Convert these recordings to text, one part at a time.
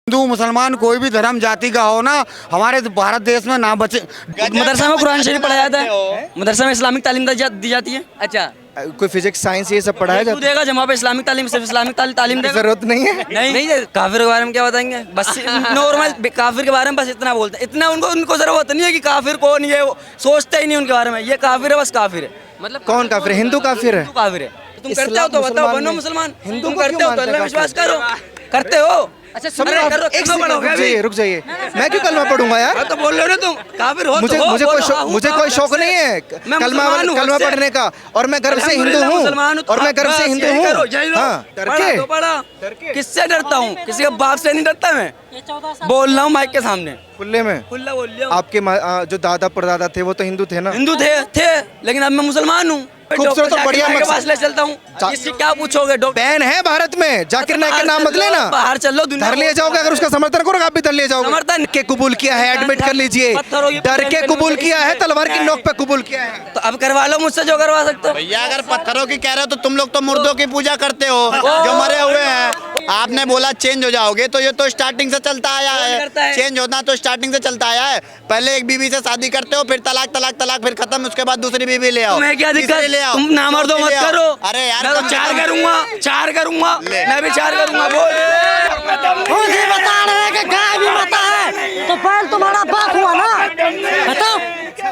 हिंदू मुसलमान कोई भी धर्म जाति का हो ना, हमारे भारत देश में ना बचे। मदरसा में कुरान शरीफ पढ़ाया जाता है, मदरसा में इस्लामिक तालीम दी जाती है। अच्छा, कोई फिजिक्स साइंस ये सब पढ़ाया जाता देगा जमा पे इस्लामिक तालीम, सिर्फ इस्लामिक तालीम है? देगा। जरूरत नहीं है। नहीं काफिर के बारे में क्या बताएंगे, बस नॉर्मल काफिर के बारे में बस इतना बोलते हैं। इतना उनको जरूरत नहीं है कि काफिर कौन, ये सोचते ही नहीं उनके बारे में। ये काफिर है, बस काफिर है। मतलब कौन काफिर है? हिंदू काफिर है? काफिर है। तुम करते हो तो बताओ, बनो मुसलमान। हिंदू तुम करते हो तो अल्लाह विश्वास करो, करते हो। अच्छा रुक जाइए, मैं क्यों कलमा पढ़ूंगा यार? तो बोल रहे हो ना तुम, काफिर हो। मुझे कोई शौक नहीं है कलमा पढ़ने का, और मैं गर्व से हिंदू हूँ, और मैं गर्व से हिंदू हूँ। हाँ, डरके किससे डरता हूँ? किसी के बाप से नहीं डरता मैं। बोल रहा हूँ माइक के सामने, खुले में। खुला बोल रहा हूँ। आपके जो दादा परदादा थे वो तो हिंदू थे ना? हिंदू थे, लेकिन अब मैं मुसलमान हूँ। खूबसूरत तो बढ़िया पास ले चलता हूँ। इससे क्या पूछोगे? बैन है भारत में, जाकिर नाइक का नाम मत लेना। बाहर चलो, धर लिए जाओगे। अगर उसका समर्थन करोगे आप भी धर लिए जाओगे। समर्थन के कबूल किया है, एडमिट कर लीजिए। डर के कबूल किया है, तलवार की नोक पे कबूल किया है। तो अब करवा लो मुझसे जो करवा सकते हो। भैया अगर पत्थरों की कह रहे हो तो तुम लोग तो मुर्दों की पूजा करते हो जो मरे हुए हैं। आपने बोला चेंज हो जाओगे, तो ये तो स्टार्टिंग से चलता आया है। चेंज होना तो स्टार्टिंग से चलता आया है। पहले एक बीवी से शादी करते हो, फिर तलाक तलाक तलाक, फिर खत्म, उसके बाद दूसरी बीवी ले आओ। तुम्हें क्या दिक्कत? ले आओ, तुम ना मर्दो मत करो। अरे यार मैं तो चार करूंगा, मैं भी चार करूंगा। बोल, मुझे बता रहे हैं कि गाय भी माता है, तो बैल तुम्हारा बाप हुआ ना? बताओ,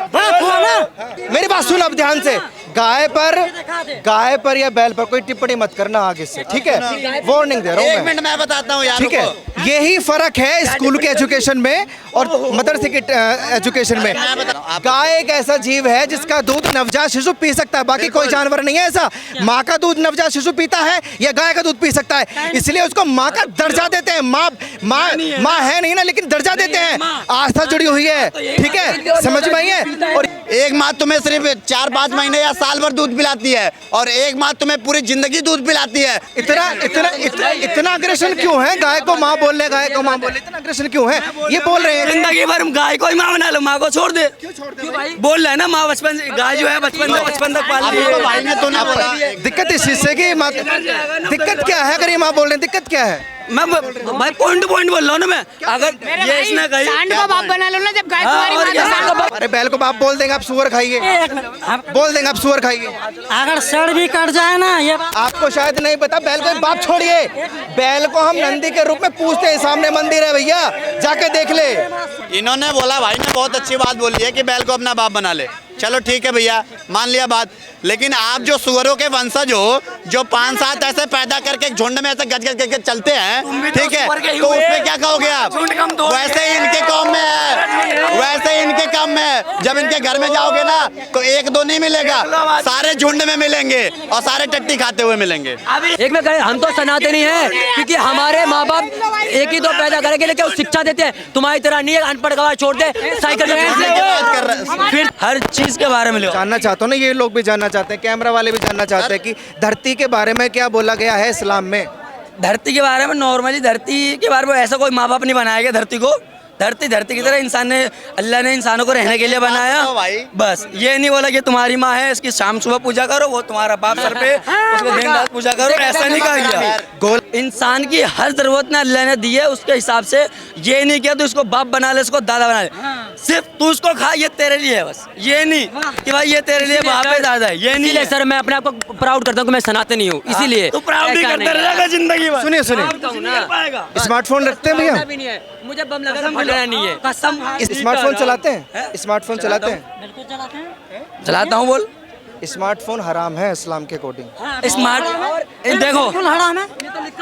बाप हुआ ना? मेरी बात सुन अब ध्यान से। गाय पर या बैल पर कोई टिप्पणी मत करना आगे से, ठीक है? वार्निंग दे रहा हूँ एक मिनट मैं बताता हूँ यार, ठीक है? यही फर्क है स्कूल के एजुकेशन में और मदरसे के एजुकेशन में। गाय एक ऐसा जीव है जिसका दूध नवजात शिशु पी सकता है, बाकी कोई जानवर नहीं है ऐसा। माँ का दूध नवजात शिशु पीता है या गाय का दूध पी सकता है, इसलिए उसको माँ का दर्जा देते हैं। माँ है नहीं ना, लेकिन दर्जा देते हैं। आस्था जुड़ी हुई है, ठीक है? समझ में आई है? और एक माँ तुम्हें सिर्फ 4-5 महीने या साल भर दूध पिलाती है, और एक माँ तुम्हें पूरी जिंदगी दूध पिलाती है। इतना अग्रेशन क्यों है? गाय को माँ बोल रहे, गाय को माँ बोल रहे, इतना अग्रेशन क्यों है? ये बोल रहे हैं जिंदगी भर गाय को ही माँ बना लो, माँ को छोड़ दे। बोल रहा है ना, माँ बचपन से, गाय जो है बचपन तक पाली है। भाई ने तो नहीं दिक्कत इस चीज से कि दिक्कत क्या है? अगर ये माँ बोल रहे हैं, दिक्कत क्या है? मैं भाई पॉइंट बोल रहा हूँ ना मैं। अगर ये इसने कही सांड को बाप बना लो ना, जब गाय तुम्हारी माँ तो सांड को बाप। अरे बैल को बाप बोल देंगे आप सुअर खाइए, बोल देंगे आप सुअर खाइए। अगर सड़ भी कट जाए ना, ये आपको शायद नहीं पता, बैल को बाप छोड़िए, बैल को हम नंदी के रूप में पूजते हैं। सामने मंदिर है भैया, जाके देख ले। इन्होंने बोला, भाई ने बहुत अच्छी बात बोली है कि बैल को अपना बाप बना ले। चलो ठीक है भैया, मान लिया बात। लेकिन आप जो सुअरों के वंशज हो, जो 5-7 ऐसे पैदा करके एक झुंड में ऐसे गज गज करके चलते हैं, ठीक है, तो उसमें क्या कहोगे आप? वैसे ही इनके कौम में है, वैसे ही इनके काम में है। जब इनके घर में जाओगे ना, तो 1-2 नहीं मिलेगा, सारे झुंड में मिलेंगे और सारे टट्टी खाते हुए मिलेंगे। एक में कहे, हम तो सनातनी हैं क्योंकि हमारे माँ बाप एक ही तो पैदा करेंगे, लेकिन वो शिक्षा देते हैं। तुम्हारी तरह नहीं है अनपढ़ गवाह छोड़ दे, साइकिल फिर हर चीज के बारे में जानना चाहता हूँ ना, ये लोग भी जानना चाहते हैं, कैमरा वाले भी जानना चाहते हैं कि धरती के बारे में क्या बोला गया है इस्लाम में। धरती के बारे में नॉर्मली, धरती के बारे में ऐसा कोई माँ बाप नहीं बनाया गया धरती को। धरती की तरह इंसान ने, अल्लाह ने इंसानों को रहने के लिए बनाया। बस ये नहीं बोला कि तुम्हारी माँ है, इसकी शाम सुबह पूजा करो, वो तुम्हारा बाप सर पे, उसको दिन रात पूजा करो, ऐसा नहीं कहा गया। गोल इंसान की हर जरूरत ने अल्लाह ने दी है, उसके हिसाब से ये नहीं किया तो इसको बाप बना ले, इसको दादा बना ले। सिर्फ तू उसको खा, ये तेरे लिए है बस। ये नहीं कि भाई ये तेरे लिए बाप है दादा है, ये नहीं है। सर मैं अपने आप को प्राउड करता हूँ कि मैं सनातनी हूँ, इसीलिए। तू प्राउड नहीं करता रहेगा जिंदगी भर। सुनिए स्मार्टफोन रखते हैं भैया? मुझे बम लगा नहीं है कसम। स्मार्टफोन चलाते हैं? स्मार्टफोन चलाते हैं? बिल्कुल चलाते हैं। चलाता हूँ। बोल, स्मार्टफोन हराम है इस्लाम के अकॉर्डिंग। स्मार्ट देखो, बिल्कुल हराम है,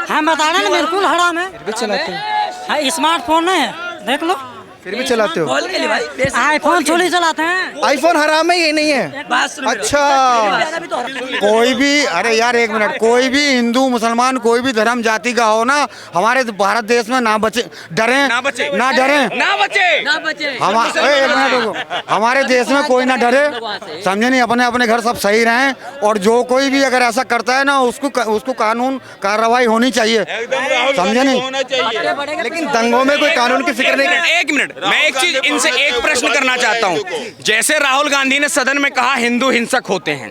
हम बता रहे हैं, बिल्कुल हराम है। फिर भी चलाते हैं? स्मार्टफोन है, देख लो, फिर भी चलाते हो? बोल के लिए भाई, आईफोन थोड़ी चलाते हैं। आईफोन हराम है, ये नहीं है? अच्छा, कोई भी, अरे यार एक मिनट, कोई भी हिंदू मुसलमान कोई भी धर्म जाति का हो ना, हमारे भारत देश में ना बचे, डरे ना बचे। हमारे देश में कोई ना डरे, समझे नहीं? अपने अपने घर सब सही रहें, और जो कोई भी अगर ऐसा करता है ना, उसको कानून कार्रवाई होनी चाहिए, समझे नहीं? लेकिन दंगों में कोई कानून की फिक्र नहीं। एक मिनट, मैं एक चीज इनसे एक प्रश्न करना चाहता हूं। जैसे राहुल गांधी ने सदन में कहा हिंदू हिंसक होते हैं,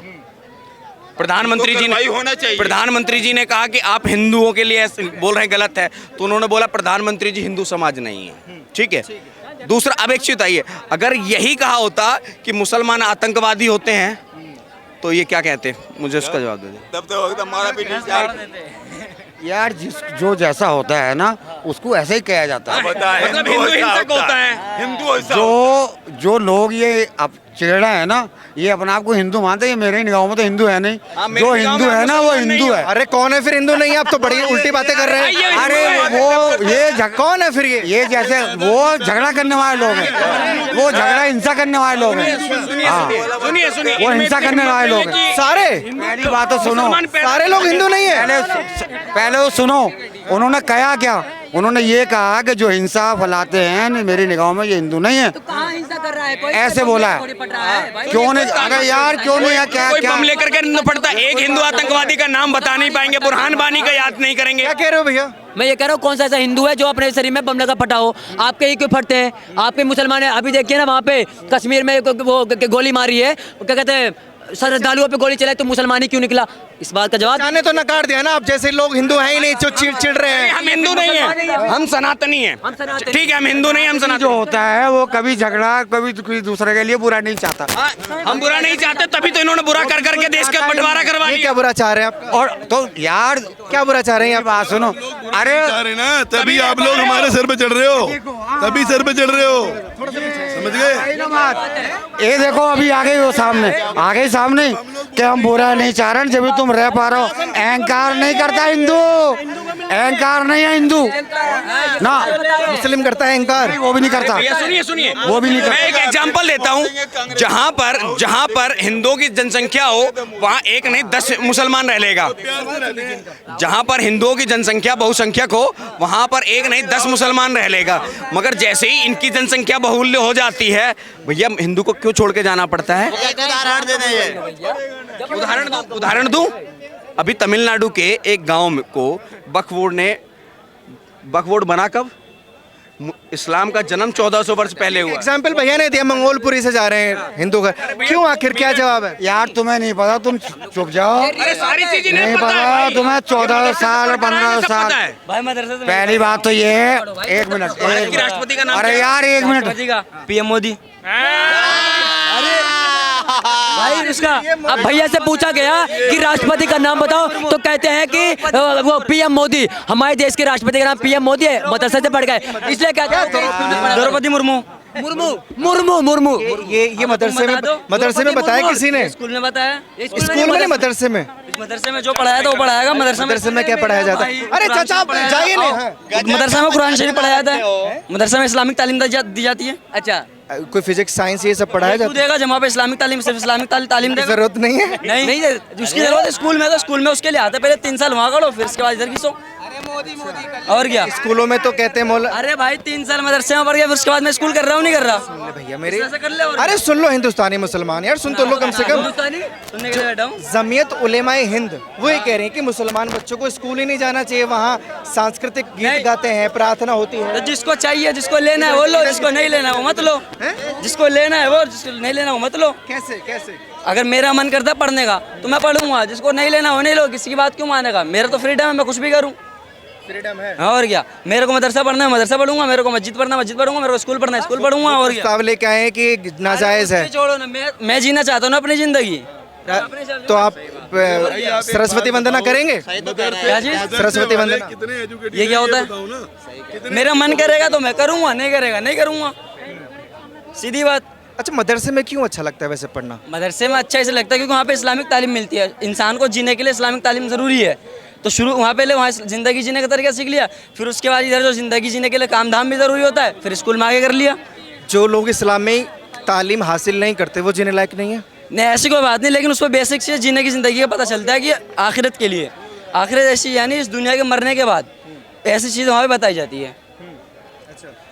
प्रधानमंत्री जी कार्रवाई होना ने चाहिए। प्रधानमंत्री जी ने कहा कि आप हिंदुओं के लिए ऐसे बोल रहे हैं, गलत है। तो उन्होंने बोला प्रधानमंत्री जी हिंदू समाज नहीं है, ठीक है। दूसरा, अब एक चीज आइए, अगर यही कहा होता कि मुसलमान आतंकवादी होते हैं तो ये क्या कहते, मुझे उसका जवाब दे दे। तब तो हमारा भी यार जो जैसा होता है ना उसको ऐसे ही कहा जाता है। मतलब हिंदू हिंसक होता है। हिंदू ऐसा जो लोग ये अब चिड़ रहे हैं ना, ये अपने आप को हिंदू मानते हैं, ये मेरे निगाहों में तो हिंदू है नहीं। हाँ, मेरे जो निगाहों हिंदू में है ना वो मुसलमान नहीं हिंदू है। है। अरे कौन है फिर हिंदू नहीं है? आप तो बड़ी उल्टी बातें कर रहे हैं। अरे वो ये कौन है फिर ये जैसे वो झगड़ा करने वाले लोग हैं, वो झगड़ा हिंसा करने वाले लोग हैं। हाँ, सुनिए सुनिए, वो हिंसा करने वाले लोग हैं। सारे मेरी बात तो सुनो, सारे लोग हिंदू नहीं है। पहले वो सुनो, उन्होंने कहा क्या? उन्होंने ये कहा कि जो हिंसा फैलाते हैं मेरी निगाहों में ये हिंदू नहीं है। तो कहाँ हिंसा कर रहा है? कोई ऐसे बोला है। थोड़ी पट रहा है भाई। क्यों नहीं? अरे यार क्यों नहीं है? क्या कोई क्या बम लेकर के नहीं पड़ता। एक हिंदू आतंकवादी का नाम बता नहीं पाएंगे, बुरहान बानी का याद नहीं करेंगे। क्या कह रहे हो भैया? मैं ये कह रहा हूँ, कौन सा ऐसा हिंदू है जो अपने शरीर में बम लगा फटा हो? आपके ही क्यों फटते हैं? आपके मुसलमान है। अभी देखिए ना, वहाँ पे कश्मीर में वो गोली मारी है, क्या कहते हैं, श्रद्धालुओं पे गोली चलाई, तो मुसलमान ही क्यों निकला? इस बात का जवाब जाने तो नकार दिया ना, आप जैसे लोग हिंदू हैं ही नहीं जो चिड़ रहे हैं। हम हिंदू नहीं हैं, हम सनातनी हैं। ठीक है, हम हिंदू नहीं, हम जो सनातनी। होता है वो कभी झगड़ा कभी किसी दूसरे के लिए बुरा नहीं चाहता। हाँ, हम बुरा नहीं चाहते, तभी तो इन्होंने बुरा कर करके देश का बंटवारा करवा ये लिया। क्या बुरा चाह रहे हैं आप? और तो यार क्या बुरा चाह रहे हैं ये आप? बात सुनो, अरे अरे ना तभी आप लोग हमारे सर पे चढ़ रहे हो, तभी सर पे चढ़ रहे हो, समझ गए? ये देखो अभी आ गई वो सामने, आ गई सामने कि हम बुरा नहीं चाह रहे, जब भी तुम रह पा रहे हो। अहंकार नहीं करता हिंदू, अहंकार नहीं है हिंदू ना, मुस्लिम करता है अहंकार। वो भी नहीं करता। भैया सुनिए सुनिए, वो भी नहीं करता। मैं एक एग्जांपल देता हूँ। जहाँ पर हिंदुओं की जनसंख्या हो वहाँ एक नहीं 10 मुसलमान रह लेगा। जहाँ पर हिंदुओं की जनसंख्या बहुसंख्यक हो वहाँ पर एक नहीं 10 मुसलमान रह लेगा। मगर जैसे ही इनकी जनसंख्या बहुल्य हो जाती है, भैया हिंदू को क्यों छोड़ के जाना पड़ता है? उदाहरण दे दें, उदाहरण दूं। अभी तमिलनाडु के एक गांव को बकवोड़ बना कब? इस्लाम का जन्म 1400 वर्ष पहले हुआ। एग्जाम्पल भैया ने दिया, मंगोलपुरी से जा रहे हैं हिंदू का। क्यों, आखिर क्या जवाब है? यार तुम्हें नहीं पता, तुम चुप जाओ। अरे सारी चीजें नहीं पता है पता भाई। तुम्हें, 14 साल 15 सब साल। पता है। भाई मदरसे से पहली बात तो ये है, एक मिनट, भारत के राष्ट्रपति का नाम अरे क्या है? यार एक मिनट, राष्ट्रपति का पीएम मोदी। भाई उसका अब भैया से पूछा गया कि राष्ट्रपति का नाम बताओ, तो कहते हैं कि वो पीएम मोदी। हमारे देश के राष्ट्रपति का नाम पीएम मोदी है, मदरसे से पढ़ गए, इसलिए कहते हैं द्रौपदी मुर्मू। मुर्मू। ये मदरसे में बताया किसी ने? स्कूल में बताया। स्कूल में नहीं, मदरसे में। मदरसे में जो पढ़ाया था वो पढ़ाएगा। मदरसे में क्या पढ़ाया जाता है? अरे चाचा आप जाइए ना। हाँ। मदरसा में कुरान शरीफ पढ़ाया जाता है। मदरसा में इस्लामिक तालीम दी जाती है। अच्छा, कोई फिजिक्स साइंस ये सब पढ़ाया तू जाता है? देगा जब वहाँ पे इस्लामिक तालीम, सिर्फ इस्लामिक तालीम देगा। जरूरत नहीं है। नहीं उसकी जरूरत है स्कूल में, तो स्कूल में उसके लिए आता है। पहले 3 साल वहाँ करो, फिर उसके बाद इधर घिसो। और क्या? स्कूलों में तो कहते हैं मौला। अरे भाई 3 साल मदरसे में पढ़ गया, फिर उसके बाद मैं स्कूल कर रहा हूँ, नहीं कर रहा भैया मेरे, ऐसा कर ले। और अरे सुन लो हिंदुस्तानी मुसलमान, यार सुन तो लो कम से कम। हिंदुस्तानी सुनने के लिए बैठा हूँ। जमीयत उलेमाए हिंद वो ये कह रहे हैं कि मुसलमान बच्चों को स्कूल ही नहीं जाना चाहिए, वहाँ सांस्कृतिक गीत नहीं। गाते हैं, प्रार्थना होती है। तो जिसको चाहिए, जिसको लेना है वो लो, जिसको नहीं लेना है वो मत लो। जिसको लेना है वो, जिसको नहीं लेना वो मत लो। कैसे? अगर मेरा मन करता है पढ़ने का तो मैं पढ़ूंगा, जिसको नहीं लेना वो नहीं लो। किसी की बात क्यों मानेगा? मेरा तो फ्रीडम है, मैं कुछ भी करूँ। फ्रीडम है। और क्या? मेरे को मदरसा पढ़ना है मदरसा पढ़ूंगा, मेरे को मस्जिद पढ़ना है मस्जिद पढ़ूंगा, मेरे को स्कूल पढ़ना है स्कूल पढ़ूंगा। और क्या? प्रस्ताव लेके आए हैं कि नाजायज है। छोड़ो ना, मैं जीना चाहता हूँ ना अपनी जिंदगी। तो आप सरस्वती वंदना करेंगे? क्या चीज? सरस्वती वंदना ये क्या होता है? मेरा मन करेगा तो मैं करूँगा, नहीं करेगा नहीं करूँगा, सीधी बात। अच्छा, मदरसे में क्यों अच्छा लगता है वैसे पढ़ना? मदरसे में अच्छा इसलिए लगता है क्योंकि वहाँ पे इस्लामिक तालीम मिलती है। इंसान को जीने के लिए इस्लामिक तालीम ज़रूरी है। तो शुरू वहाँ पहले वहाँ ज़िंदगी जीने का तरीका सीख लिया, फिर उसके बाद इधर जो ज़िंदगी जीने के लिए काम धाम भी ज़रूरी होता है, फिर स्कूल में आगे कर लिया। जो लोग इस्लाम में तालीम हासिल नहीं करते वो जीने लायक नहीं है? नहीं ऐसी कोई बात नहीं, लेकिन उसको बेसिक चीज़ जीने की ज़िंदगी का पता चलता है कि आखिरत के लिए, आखिरत ऐसी यानी इस दुनिया के मरने के बाद ऐसी चीज़ वहाँ पे बताई जाती है।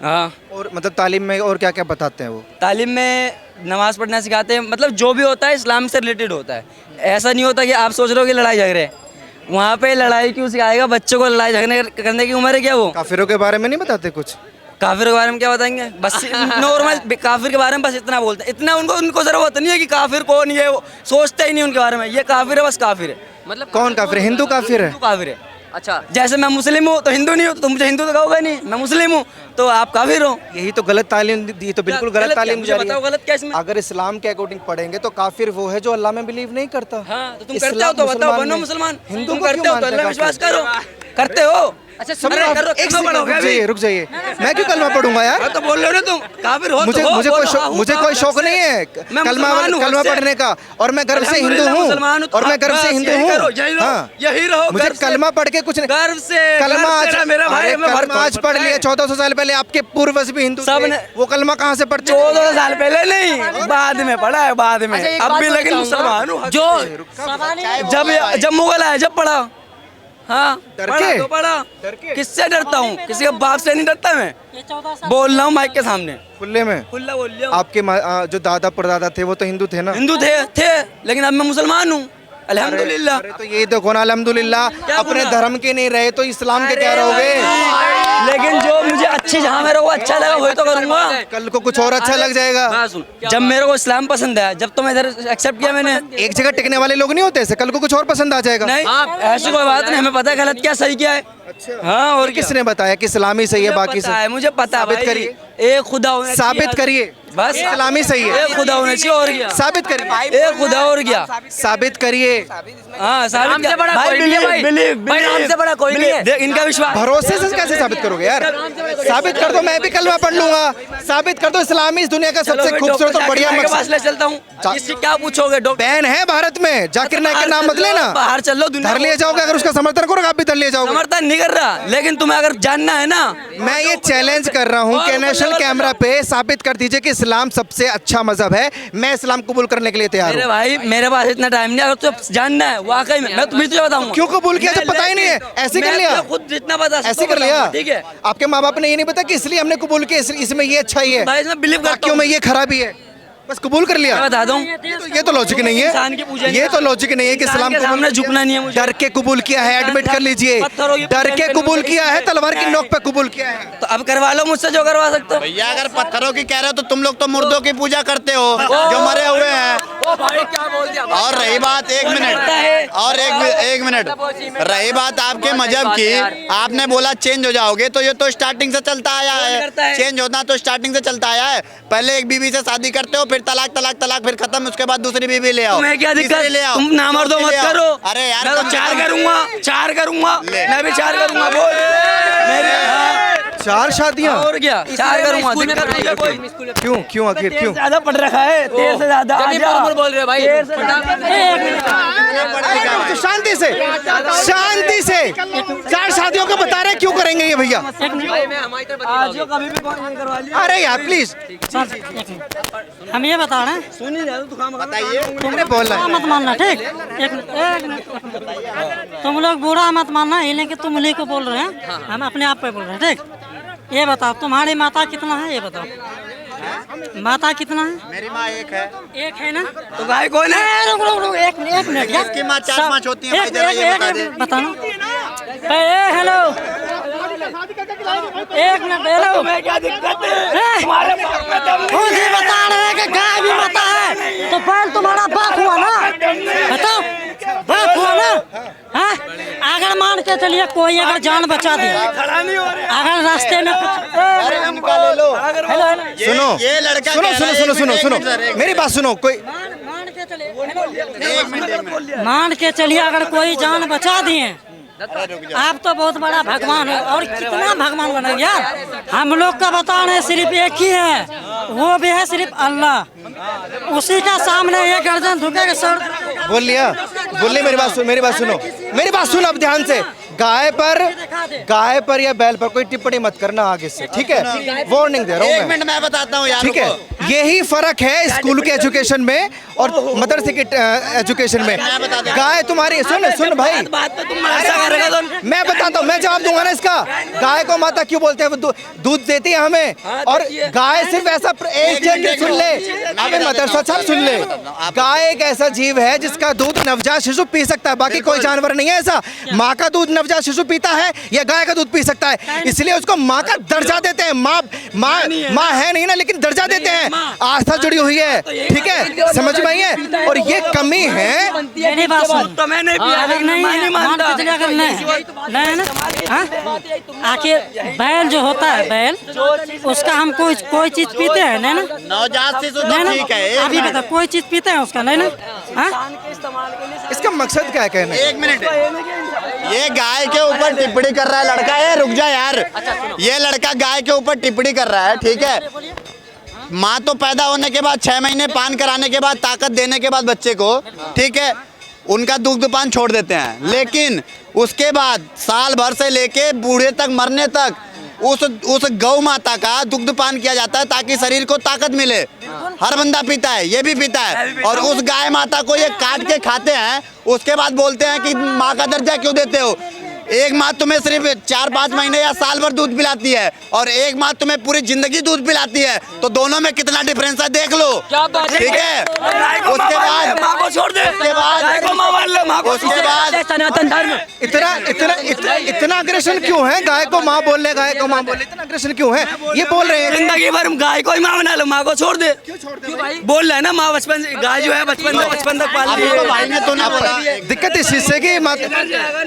हाँ, और मतलब तालीम में और क्या क्या बताते हैं वो? तालीम में नमाज़ पढ़ना सिखाते हैं, मतलब जो भी होता है इस्लाम से रिलेटेड होता है। ऐसा नहीं होता कि आप सोच रहे हो कि लड़ाई झगड़े, वहाँ पे लड़ाई क्यों सिखाएगा? बच्चों को लड़ाई झगड़े करने की उम्र है क्या? वो काफिरों के बारे में नहीं बताते कुछ? काफिर के बारे में क्या बताएंगे? बस नॉर्मल काफिर के बारे में बस इतना बोलते हैं, इतना उनको जरूरत नहीं है कि काफिर कौन है, वो सोचते ही नहीं उनके बारे में। ये काफिर है, बस काफिर है। मतलब कौन काफिर है? हिंदू काफिर है? हिंदू काफिर है। अच्छा, जैसे मैं मुस्लिम हूँ तो हिंदू नहीं हूँ, तो मुझे हिंदू तो कहोगे नहीं। मैं मुस्लिम हूँ तो आप काफिर हो। यही तो गलत तालीम दी, तो बिल्कुल गलत गलत क्या? तालीम मुझे जा रही बताओ है। गलत क्या इसमें? अगर इस्लाम के अकॉर्डिंग पढ़ेंगे तो काफिर वो है जो अल्लाह में बिलीव नहीं करता। हाँ, तो तुम इस्लाम करते हो तो बताओ, बनो में। मुसलमान। हिंदू तुम को करते क्यों हो तो मानते अल्लाह हैं विश्वास काफिर? करो। करते हो? अच्छा अरे करो, एक कलमा पढ़ोगे रुक अभी? जाइए, रुक जाइए। मैं क्यों कलमा पढ़ूंगा यार? हाँ, तो बोल रहे हो ना तुम काफिर हो। मुझे तो हो, मुझे बोलो, कोई शौक हाँ, हूँ, मुझे हाँ, कोई शौक अच्छा। नहीं है मैं कलमा मुसलमान हूँ, कलमा हद से। पढ़ने का, और मैं गर्व से हिंदू अल्हम्दुलिल्लाह हूँ, मुसलमान हूँ, और मैं गर्व से बस हिंदू यही हूँ। करो, यही रहो, हाँ। यही रहो, मुझे गर्व से। कलमा पढ़ के कुछ नहीं, गर्व से कलमा गर्व से आज मेरा भाई, अरे मैं भर- कलमा आज पढ़ लिया। 1400 साल पहले आपके पूर्वज भी हिंदू सब थे, ने- वो कलमा कहाँ से पढ़ते? 14 साल पहले नहीं, बाद में पढ़ा है, बाद में। अच्छा, एक अब बात भी मैं लेकिन बताऊंगा, मुसलमान हूँ। जो जब मुगल आए जब पढ़ा। हाँ, डर पढ़ा के? तो पढ़ा। किससे डरता हूँ? किसी के बाप से नहीं डरता मैं। बोल रहा हूँ माइक के सामने, खुले में। खुला बोल रहा हूँ। आपके जो दादा परदादा थे वो तो हिंदू थे ना? हिंदू थे, लेकिन अब मैं मुसलमान हूँ, अल्हम्दुलिल्लाह। अरे तो ये देखो ना, अल्हम्दुलिल्लाह क्या अपने बोला? धर्म के नहीं रहे तो इस्लाम के क्या रहोगे? लेकिन जो मुझे अच्छी, जहाँ मेरे को अच्छा लगा वही तो करूँगा। कल को कुछ और अच्छा लग जाएगा। बात सुन, जब मेरे को इस्लाम पसंद है, जब तो मैं इधर एक्सेप्ट किया मैंने। एक जगह टिकने वाले लोग नहीं होते ऐसे, कल को कुछ और पसंद आ जाएगा। नहीं, ऐसी कोई बात नहीं, हमें पता है गलत क्या सही क्या है। हाँ, और क्या? किसने बताया कि इस्लामी सही है? बाकी पता है, से मुझे पता है साबित भाई। करिए। एक खुदा होना चाहिए। साबित करिए, बस इस्लामी सही है। एक खुदा होना चाहिए, और क्या? साबित करिए, एक खुदा, और क्या? साबित करिए। हाँ, साबित राम से क्या? बड़ा भाई कोई नहीं है, भाई। believe, भाई, राम से बड़ा कोई नहीं है। देख, इनका विश्वास। भरोसे से कैसे साबित करोगे यार? साबित कर दो, मैं भी कलमा पढ़ लूंगा। साबित कर दो इस्लामी इस दुनिया का चलो सबसे मैं खूबसूरत डॉक्टर और बढ़िया जाकिर नाइक के पास मकसद। ले चलता हूँ। इससे क्या पूछोगे? डॉक्टर बैन है भारत में, जाकिर नाइक का नाम मत लेना। बाहर चलो, दुनिया धर लिए जाओगे, अगर उसका समर्थन करोगे आप भी धर लिए जाओगे। समर्थन नहीं कर रहा, लेकिन तुम्हें अगर जानना है ना, मैं ये चैलेंज कर रहा हूँ कि नेशनल कैमरा पे साबित कर दीजिए कि इस्लाम सबसे अच्छा मजहब है। मैं इस्लाम कबूल करने के लिए तैयार मेरे हूँ। भाई मेरे पास इतना टाइम नहीं है। अगर तुझे जानना है वाकई में, मैं तुम्हें तुझे बताऊंगा। क्यों कबूल किया जब पता ही नहीं है? ऐसे कर लिया, खुद जितना बता सकता ऐसे हूं कर लिया। बताऊंगा, ठीक है आपके माँ बाप ने ये नहीं पता कि इसलिए हमने कबूल किया, इसमें ये अच्छा ही है, भाई, इसमें बिलीव करता बाकियों हूँ। में ये खराबी है, बस कबूल कर लिया। मैं बता दूं, ये तो लॉजिक नहीं इंसान की है, पूजा नहीं ये तो लॉजिक नहीं है कि इंसान इस्लाम के कबूल सामने किया। झुकना नहीं है मुझे। डर के कबूल किया है, एडमिट कर लीजिए। पत्थरों की डर पूजा के करनी कबूल पड़ेगी। किया है, तलवार की नोक पे कबूल किया है। तो अब करवा लो मुझसे जो करवा सकते हो। भैया अगर पत्थरों की कह रहे हो तो तुम लोग तो मुर्दों की पूजा करते हो जो मरे हुए हैं। ओ भाई, क्या बोल दिया? और रही बात, एक मिनट, और एक मिनट, रही बात आपके मजहब की, आपने बोला चेंज हो जाओगे, तो ये तो स्टार्टिंग से चलता आया करता है। है? चेंज होना तो स्टार्टिंग से चलता आया है। पहले एक बीवी से शादी करते हो, फिर तलाक तलाक तलाक, फिर खत्म, उसके बाद दूसरी बीवी ले आओ। तुम्हें क्या दिक्कत? तीसरी ले आओ, तुम नामर्दो चौथी मत ले आओ। करो। अरे यार, मैं तो कम से चार कम- करूंगा, चार करूंगा, ले। मैं भी चार करूंगा। बोल मेरे, हाँ, 4 शादियाँ? और क्या? चार करूंगा, दिक्कत नहीं है कोई। क्यों क्यों आखिर तेरे क्यों? से ज्यादा पढ़ रखा है, तेरे से ज्यादा। जब भी आजा। बराबर बोल रहे हो भाई। तेरे से ज्यादा- तो शांति से, शांति से 4 शादियों को बता रहे क्यों करेंगे ये भैया? भाई, मैं हमारी तरफ आज जो कभी भी फोन करवा लिया। अरे यार प्लीज हम ये बता रहे हैं, सुन ही रहे हो, तू काम बताइए। तुमने बोलना है। मत मानना, ठीक? एक मिनट। तुम लोग बुरा मत मानना, ये नहीं कि तुम उन्हीं को बोल रहे हैं, हम अपने आप पे बोल रहे हैं, ठीक? ये बताओ तुम्हारी माता कितना है, ये बताओ। माता कितना है? मेरी माँ एक है। एक है ना? तो भाई कौन है? रुक रुक रुक, एक मिनट यार। इसकी माँ 4-5 होती है भाई, जरा ये बता दे। बताओ। हेलो, एक मिनट, हेलो। तुम्हें क्या दिक्कत है? तुम्हारे बाप में दम नहीं खुद ही बता रहे हैं कि गाय भी माता है, तो पहले तुम्हारा बाप हुआ ना? बताओ, बाप हुआ ना? हाँ? अगर मान के चलिए कोई अगर जान बचा दिया, खड़ा नहीं हो रहे। अगर रास्ते में अरे इनका ले लो। हेलो, सुनो ये लड़का सुनो कह सुनो रहा है, सुनो एक सुनो मिनट, सुनो एक मिनट, एक मेरी बात सुनो। कोई मान के चलिए, एक मिनट। मान के चलिए अगर कोई जान बचा दिए, आप तो बहुत बड़ा भगवान हो। और कितना भगवान बनेंगे यार? हम लोग का बता रहे सिर्फ एक ही है, वो भी है सिर्फ अल्लाह। उसी का सामने ये गर्दन झुकेगा सर। बोल लिया, बोल लिया। मेरी बात सुनो, मेरी बात सुनो, मेरी बात सुनो अब ध्यान से। गाय पर या बैल पर कोई टिप्पणी मत करना आगे से, ठीक है? वार्निंग दे रहा हूँ एक मैं, मिनट मैं बताता हूँ यार, ठीक है? यही फर्क है स्कूल के एजुकेशन में और मदरसे के एजुकेशन में। गाय तुम्हारी सुन भाई, बात पे तुम ऐसा करेगा तो मैं बताता हूँ, मैं जवाब दूंगा ना इसका। गाय को माता क्यों बोलते हैं? वो दूध देती है हमें, और गाय सिर्फ ऐसा एक सेकंड सुन ले, अबे मदरसा साहब सुन ले। गाय एक ऐसा जीव है जिसका दूध नवजात शिशु पी सकता है, बाकी कोई जानवर नहीं है ऐसा। माँ का दूध नवजात शिशु पीता है या गाय का दूध पी सकता है, इसलिए उसको माँ का दर्जा देते हैं। माँ है नहीं ना, लेकिन दर्जा देते हैं। आस्था जुड़ी हुई है, ठीक है, समझ में आई है। और ये कमी है। मेरी बात सुन, तो मैं नहीं पिया, अगर नहीं मैं नहीं मानता। मान के चलिए, अगर नहीं ना, हाँ? आखिर बैल जो होता है, बैल उसका हम कोई चीज पीते हैं नहीं ना? नवजात शिशु तो नहीं ना? ठीक है, एक अभी मिनट। बता, कोई चीज पीते हैं उसका नहीं ना? हाँ? इसका मकसद क्या है कहने? एक मिनट, ये गाय के ऊपर टिप्पणी कर रहा है लड़का। ये रुक जा यार, ये लड़का गाय के ऊपर टिप्पणी कर रहा है, ठीक है। माँ तो पैदा होने के बाद 6 महीने पान कराने के बाद, ताकत देने के बाद बच्चे को, ठीक है, उनका दुग्धपान छोड़ देते हैं। लेकिन उसके बाद साल भर से लेके बूढ़े तक, मरने तक उस गौ माता का दुग्धपान किया जाता है ताकि शरीर को ताकत मिले। हर बंदा पीता है, ये भी पीता है। और उस गाय माता को ये काट के खाते हैं, उसके बाद बोलते हैं कि माँ का दर्जा क्यों देते हो? एक माँ तुम्हें सिर्फ 4-5 महीने या साल भर दूध पिलाती है और एक माँ तुम्हें पूरी जिंदगी दूध पिलाती है, तो दोनों में कितना डिफरेंस है देख लो, ठीक है। उसके बाद माँ को छोड़ दे, उसके बाद गाय को माँ मान लो, माँ को उसके बाद सनातन धर्म इतना अग्रेशन क्यों है? गाय को माँ बोल रहे, गाय को माँ बोल रहे, इतना अग्रेशन क्यों है? ये बोल रहे हैं जिंदगी भर गाय को ही माँ बना लो, माँ को छोड़ दे। बोल रहा है ना, माँ बचपन से, गाय जो है बचपन तक पाल रही है। भाई ने तो नहीं बोला। दिक्कत इस चीज से कि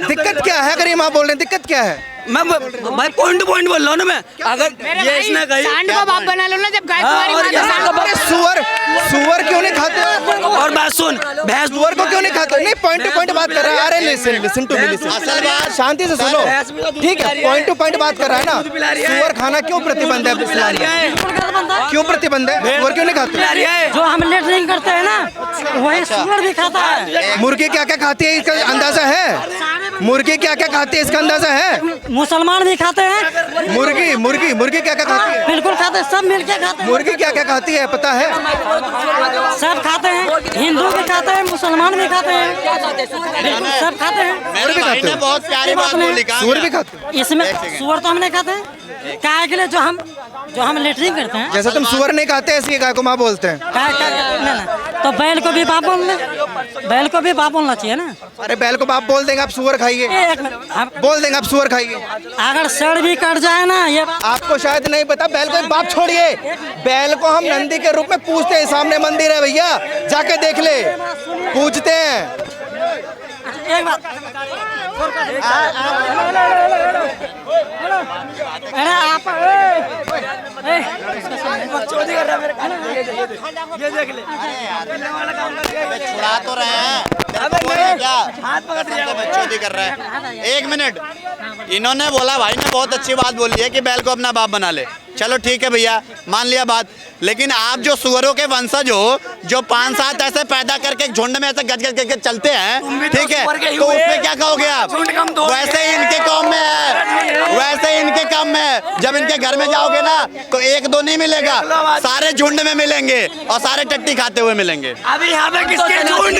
दिक्कत क्या है? अगर ये माँ बोल रहे हैं, दिक्कत क्या है? मैं भाई पॉइंट बोल रहा हूँ ना मैं। अगर ये इसने कही सांड को बाप बना लो ना, जब गाय हाँ, तुम्हारी और माँ क्या? तो सांड को अरे सुअर क्यों नहीं खाते? और बात सुन, भैंस सुअर को क्यों नहीं खाते? नहीं, पॉइंट टू पॉइंट बात कर रहा है। अरे लिसन टू मी, असल बात, शांति से सुनो, ठीक है, पॉइंट टू पॉइंट बात कर रहा है ना। सुअर खाना क्यों प्रतिबंध है इस्लाम में? क्यों प्रतिबंध है? सुअर क्यों नहीं खाते? जो हम लेटरिंग करते हैं ना, वही सुअर भी खाता है। मुर्गी क्या क्या खाती है इसका अंदाजा है? मुर्गी क्या क्या खाती है इसका अंदाजा है? मुसलमान भी खाते हैं, मुर्गी क्या क्या खाती है? बिल्कुल खाते हैं, सब मिलके खाते हैं। मुर्गी क्या क्या खाती है पता है? सब खाते हैं, हिंदू भी खाते हैं, मुसलमान भी खाते हैं, बिल्कुल सब खाते हैं। मेरे भाई ने बहुत प्यारी बात बोली। कहा सुअर भी खाते हैं? इसमें सुअर तो हम नहीं खाते हैं। काय के लिए जो हम लेटरिंग करते हैं, जैसे तुम सुअर नहीं खाते, ऐसी गाय को माँ बोलते हैं। नहीं, तो बैल को भी बाप बोलना, बैल को भी बाप बोलना चाहिए ना। अरे बैल को बाप बोल देंगे, आप सुअर खाइए, एक मिनट, बोल देंगे आप सुअर खाइए। अगर सड़ भी कट जाए ना, ये आपको शायद नहीं पता, बैल को बाप छोड़िए, बैल को हम नंदी के रूप में पूजते हैं। सामने मंदिर है भैया, जाके देख ले, पूजते हैं। एक बात, अरे आप ये देख ले, छुड़ा तो रहे हैं, क्या बच्चों कर रहा है। एक मिनट, इन्होंने बोला, भाई ने बहुत अच्छी बात बोली है कि बैल को अपना बाप बना ले। चलो ठीक है भैया, मान लिया बात। लेकिन आप जो सुअरों के वंशज हो, जो 5-7 ऐसे पैदा करके एक झुंड में ऐसे गज करके चलते हैं, ठीक है, तो उसमें क्या कहोगे आप? वैसे ही इनके कौम में है, वैसे ही इनके काम में है। जब इनके घर में जाओगे ना, तो 1-2 नहीं मिलेगा, सारे झुंड में मिलेंगे और सारे टट्टी खाते हुए मिलेंगे। अभी यहाँ पे किसके झुंड?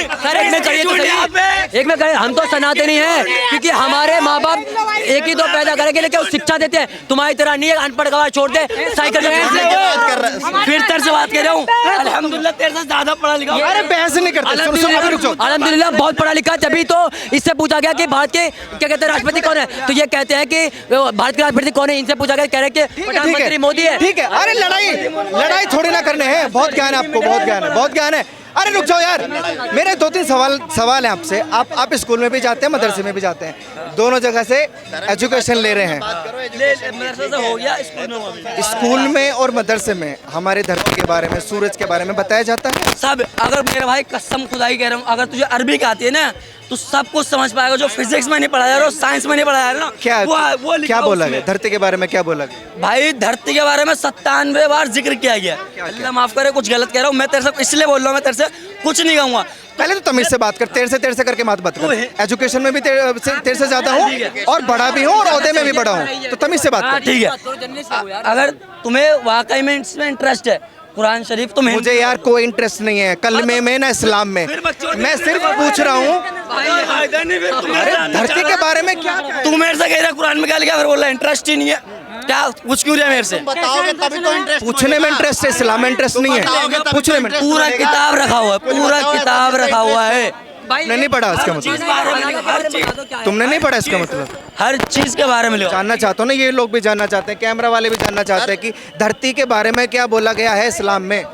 एक में कहे, हम तो सनातनी हैं, क्योंकि हमारे माँ बाप एक ही दो पैदा करेंगे, लेकिन शिक्षा देते हैं। तुम्हारी तरह नहीं है अनपढ़ गवाह छोड़ दे साइकिल फिर तेरे से बात कर रहा हूँ, अल्हम्दुलिल्लाह तेरे से ज्यादा पढ़ा लिखा। अरे बहस नहीं करते, अल्हम्दुलिल्लाह बहुत पढ़ा लिखा, तभी तो इससे पूछा गया कि भारत के क्या कहते हैं राष्ट्रपति कौन है, तो ये कहते हैं कि भारत के राष्ट्रपति कौन है। इनसे पूछा गया, कह रहे कि प्रधानमंत्री मोदी है। ठीक है, अरे लड़ाई थोड़ी ना करने हैं, बहुत ज्ञान है आपको, बहुत ज्ञान है। अरे रुक जाओ यार, मेरे 2-3 सवाल हैं आपसे। आप स्कूल में भी जाते हैं, मदरसे में भी जाते हैं, दोनों जगह से एजुकेशन ले रहे हैं। हो गया स्कूल में और मदरसे में हमारे धरती के बारे में, सूरज के बारे में बताया जाता है सब। अगर मेरे भाई कसम खुदाई कह रहा हूँ, अगर तुझे अरबी आती है ना, तो सब कुछ समझ पाएगा। जो फिजिक्स में नहीं पढ़ाया और साइंस में नहीं पढ़ाया ना, क्या क्या बोला गया धरती के बारे में? क्या बोला गया भाई? धरती के बारे में 97 बार जिक्र किया गया। अल्लाह माफ करे, कुछ गलत कह रहा हूँ मैं तेरे से, इसलिए बोल रहा हूँ, मैं तेरे से कुछ नहीं कहूँगा। पहले तो तमीज से बात कर, तेरे से करके मत बात कर। एजुकेशन में भी तेरे से ज्यादा हूँ और बड़ा भी हूँ और ओहदे में भी बड़ा हूँ, तो तमीज से बात कर। ठीक है, अगर तुम्हें वाकई में इसमें इंटरेस्ट है, कुरान शरीफ तुम मुझे यार कोई इंटरेस्ट नहीं है कलमे में ना इस्लाम में, मैं सिर्फ पूछ रहा हूँ अरे धरती के बारे में क्या तू मेरे से कह रहा कुरान में क्या लिखा, फिर बोल रहा इंटरेस्ट ही नहीं है, क्या पूछ क्यों रहा मेरे से? बताओगे तभी तो इंटरेस्ट पूछने में इंटरेस्ट है, इस्लाम में इंटरेस्ट नहीं है, पूछने में पूरा किताब रखा हुआ है, पूरा किताब रखा हुआ है, तुमने नहीं पढ़ा इसका मतलब, तुमने नहीं पढ़ा इसका मतलब, हर चीज के बारे में लिखा। जानना चाहते हो ना, ये लोग भी जानना चाहते हैं, कैमरा वाले भी जानना चाहते हैं कि धरती के बारे में क्या बोला गया है इस्लाम में।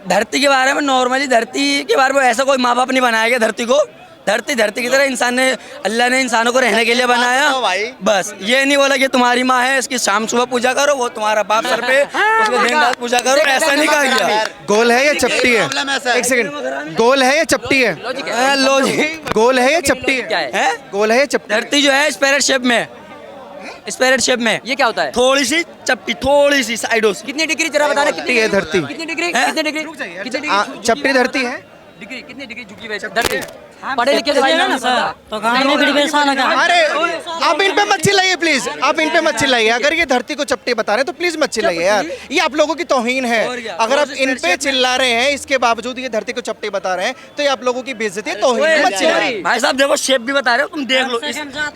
धरती के बारे में नॉर्मली धरती के बारे में ऐसा कोई माँ बाप नहीं बनाया गया धरती को, धरती धरती की तरह इंसान ने, अल्लाह ने इंसानों को रहने के लिए बनाया। बस ये नहीं बोला कि तुम्हारी माँ है इसकी शाम सुबह पूजा करो, वो तुम्हारा बाप सर पे उसको दिन रात पूजा करो, ऐसा नहीं कहा गया। गोल है या चपटी है? एक सेकंड, गोल है या चपटी है? लॉजिक गोल है या चपटी है? गोल है या चपटी? धरती जो है स्पेरेट शेप में, स्पेरेट शेप में, ये क्या होता है? थोड़ी सी चपटी, थोड़ी सी साइडों से। कितनी डिग्री जरा बताना, चपटी है धरती? कितनी डिग्री, कितनी डिग्री, कितनी डिग्री, चपटी धरती है? डिग्री कितनी डिग्री झुकी हुई है धरती? पढ़े लिखे ना सर, तो गाँव में भी बेसान लगा। अरे आप इन पे मत चिल्लाइए प्लीज, आप इन पे मत चिल्लाइए, अगर ये धरती को चपटी बता रहे हैं तो प्लीज मत चिल्लाइए यार, ये आप लोगों की तौहीन है। अगर आप इन पे चिल्ला रहे हैं इसके बावजूद ये धरती को चपटी बता रहे हैं तो ये आप लोगों की बेइज्जती है, तौहीन है, मत चिल्लाइए। भाई साहब देखो शेप भी बता रहे हो, तुम देख लो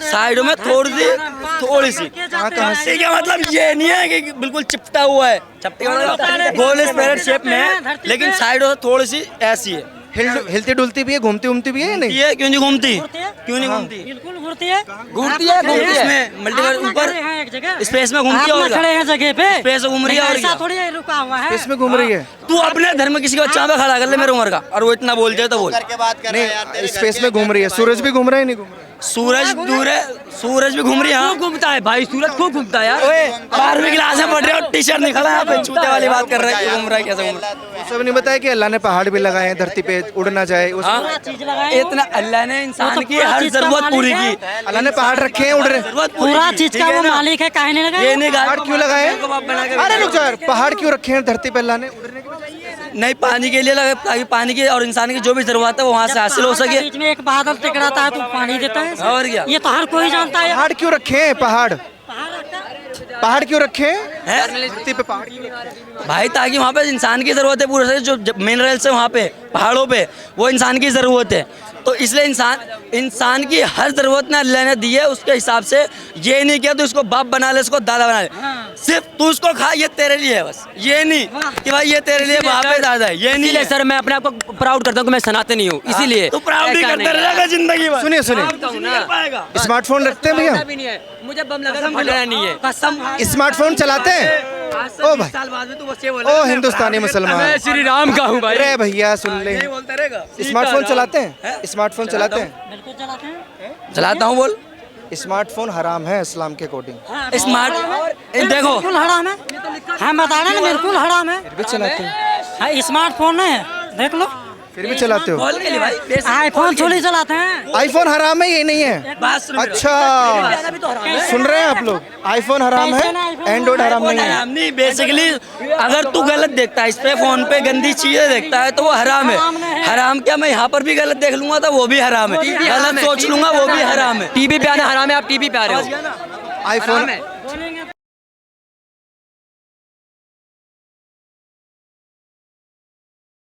साइडों में थोड़ी सी इससे क्या मतलब ये नहीं है कि बिल्कुल चिपटा हुआ है, चपटी का मतलब गोल स्पेरेट शेप में है, लेकिन साइडों से थोड़ी सी ऐसी है। हिलती डुलती भी है, घूमती उमती भी है या नहीं? ये क्यों नहीं घूमती, क्यों नहीं घूमती? बिल्कुल घूमती है, घूमती है, घूमती है इसमें मल्टीवर्स ऊपर एक जगह स्पेस में घूमती है, खड़े हैं जगह पे, स्पेस घूम रही है, और ऐसा थोड़ी रुका हुआ है, इसमें घूम रही है। तू अपने धर्म में किसी को अच्छा पे खड़ा कर ले मेरे उम्र का, और वो इतना बोल जाए तो बोल। नहीं स्पेस में घूम रही है, सूरज भी घूम रहा है नहीं घूम रहा है? सूरज दूर है, सूरज भी घूम रही है, खूब घूमता है भाई, सूरज खूब घूमता है यार। 12वीं क्लास में पढ़ रहे हो, टी शर्ट नहीं खड़ा यहाँ पे, चूते वाली बात कर रहे हैं, घूम रहा है कैसे घूम रहा है? सब नहीं बताया कि अल्लाह ने पहाड़ भी लगाए हैं धरती पे, उड़ ना जाए हाँ? चीज लगाए इतना अल्लाह ने इंसान तो की पूरा हर चीज का जरूरत मालिक पूरी है। की, अल्लाह ने पहाड़ रखे हैं, उड़ रहे हैं। जरूरत पूरी पूरा की, चीज ठीक का है वो ना? मालिक है, काहे नहीं लगा? ये नहीं पहाड़ क्यों लगाए हैं? बाप बना के अरे रुक जाओ, पहाड़ क्यों रखे हैं धरती पे अल्लाह ने? उड़ने के लिए? नहीं पानी के लिए लगे, ताकि पानी की और इंसान की जो भी जरूरत है वो वहाँ से हासिल हो सके। बीच में एक बादल टकराता है तो पानी देता है, और क्या? ये तो हर कोई जानता है। पहाड़ क्यों रखे हैं? पहाड़ पहाड़ क्यों रखे हैं है? धरती पे? पहाड़ क्यों रखे हैं? भाई ताकि वहाँ पे इंसान की जरूरत है पूरे से, जो मिनरल्स है वहाँ पे पहाड़ों पे वो इंसान की जरूरत है, तो इसलिए इंसान की हर जरूरत ने अल्लाह ने दी है, उसके हिसाब से ये नहीं किया तो इसको बाप बना ले, इसको दादा बना ले, सिर्फ तू उसको खा, ये तेरे लिए है बस, ये नहीं कि भाई ये तेरे लिए बाप है दादा है, ये नहीं इसीलिए है। सर मैं अपने आप को प्राउड करता हूँ कि मैं सनातनी हूँ, इसीलिए। तू प्राउड नहीं ऐसा करता रहेगा जिंदगी भर। सुनिए पाएगा स्मार्टफोन रखते हैं भैया? भी नहीं है, मुझे बम लगा फटना नहीं है। कसम स्मार्टफोन चलाते हैं? ओ भाई, साल बाद में तू बस ये ओ बोलेगा, हिंदुस्तानी मुसलमान, मैं श्री राम का हूँ भाई। अरे भैया सुन ले, यही बोलता रहेगा। स्मार्टफोन चलाते हैं? स्मार्टफोन चलाते हैं? बिल्कुल चलाते हैं। चलाता हूँ बोल। स्मार्टफोन हराम है इस्लाम के अकॉर्डिंग, स्मार्ट देखो बिल्कुल हराम है, हम बता रहे हैं ना, बिल्कुल हराम है। फिर भी चलाते हैं? हाँ, स्मार्टफोन है, देख लो, फिर भी चलाते हो? कॉल के लिए भाई basic आईफोन थोड़ी चलाते हैं। आईफोन हराम है ये नहीं है? बात सुन मेरा। अच्छा सुन रहे हैं आप लोग, आईफोन हराम है, एंड्रॉइड हराम नहीं है? हराम नहीं, बेसिकली अगर तू गलत देखता है इस पे फोन पे गंदी चीजें देखता है तो वो हराम है। हराम क्या, मैं यहाँ पर भी गलत देख लूंगा तो वो भी हराम है, गलत सोच लूंगा वो भी हराम है। टीवी पे आना हराम है, आप टीवी पे आ रहे हो। आईफोन